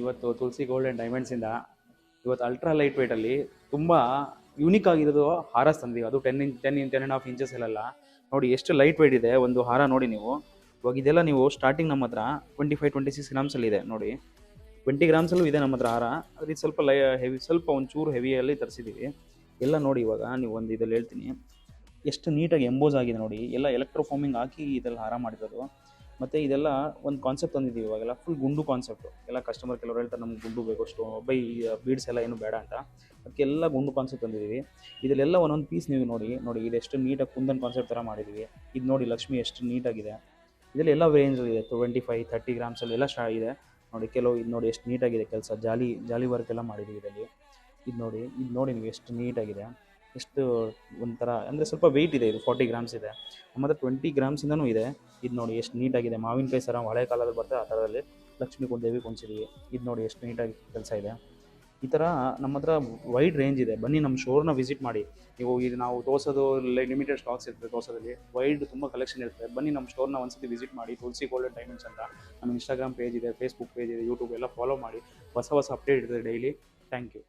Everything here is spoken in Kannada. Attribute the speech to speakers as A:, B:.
A: ಇವತ್ತು ತುಳಸಿ ಗೋಲ್ಡ್ ಆ್ಯಂಡ್ ಡೈಮಂಡ್ಸಿಂದ ಇವತ್ತು ಅಲ್ಟ್ರಾ ಲೈಟ್ ವೆಯ್ಟಲ್ಲಿ ತುಂಬ ಯೂನಿಕ್ ಆಗಿರೋದು ಹಾರ ತಂದಿವಿ. ಅದು 10.5 ಇಂಚಸ್ ಎಲ್ಲ ನೋಡಿ ಎಷ್ಟು ಲೈಟ್ ವೆಯ್ಟ್ ಇದೆ ಒಂದು ಹಾರ ನೋಡಿ ನೀವು. ಇವಾಗ ಇದೆಲ್ಲ ನೀವು ಸ್ಟಾರ್ಟಿಂಗ್ ನಮ್ಮ ಹತ್ರ 25-26 ಗ್ರಾಮ್ಸಲ್ಲಿ ಇದೆ ನೋಡಿ. 20 ಗ್ರಾಮ್ಸಲ್ಲೂ ಇದೆ ನಮ್ಮ ಹತ್ರ ಹಾರ. ಆದರೆ ಇದು ಸ್ವಲ್ಪ ಹೆವಿ, ಸ್ವಲ್ಪ ಒಂಚೂರು ಹೆವಿಯಲ್ಲಿ ತರಿಸಿದ್ದೀವಿ ಎಲ್ಲ ನೋಡಿ. ಇವಾಗ ನೀವು ಒಂದು ಇದ್ರಲ್ಲಿ ಹೇಳ್ತೀನಿ ಎಷ್ಟು ನೀಟಾಗಿ ಎಂಬೋಸ್ ಆಗಿದೆ ನೋಡಿ. ಎಲ್ಲ ಎಲೆಕ್ಟ್ರೋಫಾರ್ಮಿಂಗ್ ಹಾಕಿ ಇದೆಲ್ಲ ಹಾರ ಮಾಡಿರೋದು. ಮತ್ತು ಇದೆಲ್ಲ ಒಂದು ಕಾನ್ಸೆಪ್ಟ್ ತಂದಿದ್ದೀವಿ ಇವಾಗೆಲ್ಲ, ಫುಲ್ ಗುಂಡು ಕಾನ್ಸೆಪ್ಟು. ಎಲ್ಲ ಕಸ್ಟಮರ್ ಕೆಲವರು ಹೇಳ್ತಾರೆ ನಮ್ಗೆ ಗುಂಡು ಬೇಕು, ಅಷ್ಟು ಬೈ ಬೀಡ್ಸ್ ಎಲ್ಲ ಏನು ಬೇಡ ಅಂತ. ಅದಕ್ಕೆಲ್ಲ ಗುಂಡು ಕಾನ್ಸೆಪ್ಟ್ ತಂದಿದ್ದೀವಿ. ಇದರಲ್ಲೆಲ್ಲ ಒಂದೊಂದು ಪೀಸ್ ನೀವು ನೋಡಿ ನೋಡಿ ಇದು ಎಷ್ಟು ನೀಟಾಗಿ ಕುಂದನ್ ಕಾನ್ಸೆಪ್ಟ್ ಥರ ಮಾಡಿದ್ದೀವಿ. ಇದು ನೋಡಿ ಲಕ್ಷ್ಮಿ ಎಷ್ಟು ನೀಟಾಗಿದೆ. ಇದರಲ್ಲಿ ಎಲ್ಲ ರೇಂಜಲ್ಲಿ ಇದೆ, 25-30 ಗ್ರಾಮ್ಸಲ್ಲಿ ಎಲ್ಲ ಇದೆ ನೋಡಿ. ಕೆಲವು ಇದು ನೋಡಿ ಎಷ್ಟು ನೀಟಾಗಿದೆ ಕೆಲಸ, ಜಾಲಿ ವರ್ಕ್ ಎಲ್ಲ ಮಾಡಿದ್ದೀವಿ ಇದರಲ್ಲಿ. ಇದು ನೋಡಿ ನೀವು ಎಷ್ಟು ನೀಟಾಗಿದೆ, ಎಷ್ಟು ಒಂಥರ ಅಂದರೆ ಸ್ವಲ್ಪ ವೆಯ್ಟ್ ಇದೆ. ಇದು 40 ಗ್ರಾಮ್ಸ್ ಇದೆ, ನಮ್ಮ ಹತ್ರ 20 ಗ್ರಾಮ್ಸಿಂದನೂ ಇದೆ. ಇದು ನೋಡಿ ಎಷ್ಟು ನೀಟಾಗಿದೆ, ಮಾವಿನಕಾಯಿ ಸರ ಹಳೆ ಕಾಲದಲ್ಲಿ ಬರ್ತದೆ ಆ ಥರದಲ್ಲಿ ಲಕ್ಷ್ಮಿ ದೇವಿ ಕುಣಿಸಿದ್ದೀವಿ. ಇದು ನೋಡಿ ಎಷ್ಟು ನೀಟಾಗಿ ಕೆಲಸ ಇದೆ. ಈ ಥರ ನಮ್ಮ ಹತ್ರ ವೈಡ್ ರೇಂಜ್ ಇದೆ. ಬನ್ನಿ ನಮ್ಮ ಶೋರ್ನ ವಿಸಿಟ್ ಮಾಡಿ. ನೀವು ಇದು ನಾವು ತೋರಿಸೋದು ಲಿಮಿಟೆಡ್ ಸ್ಟಾಕ್ಸ್ ಇರ್ತದೆ, ತೋರಿಸೋದಲ್ಲಿ ವೈಡ್ ತುಂಬ ಕಲೆಕ್ಷನ್ ಇರ್ತದೆ. ಬನ್ನಿ ನಮ್ಮ ಸ್ಟೋರ್ನ ಒಂದ್ಸತಿ ವಿಸಿಟ್ ಮಾಡಿ. ತುಳಸಿ ಗೋಲ್ಡ್ ಆ್ಯಂಡ್ ಡೈಮಂಡ್ಸ್ ಅಂತ ನಮ್ಮ ಇನ್ಸ್ಟಾಗ್ರಾಮ್ ಪೇಜ್ ಇದೆ, ಫೇಸ್ಬುಕ್ ಪೇಜ್ ಇದೆ, ಯೂಟ್ಯೂಬ್ ಎಲ್ಲ ಫಾಲೋ ಮಾಡಿ. ಹೊಸ ಅಪ್ಡೇಟ್ ಇರ್ತದೆ ಡೈಲಿ. Thank you.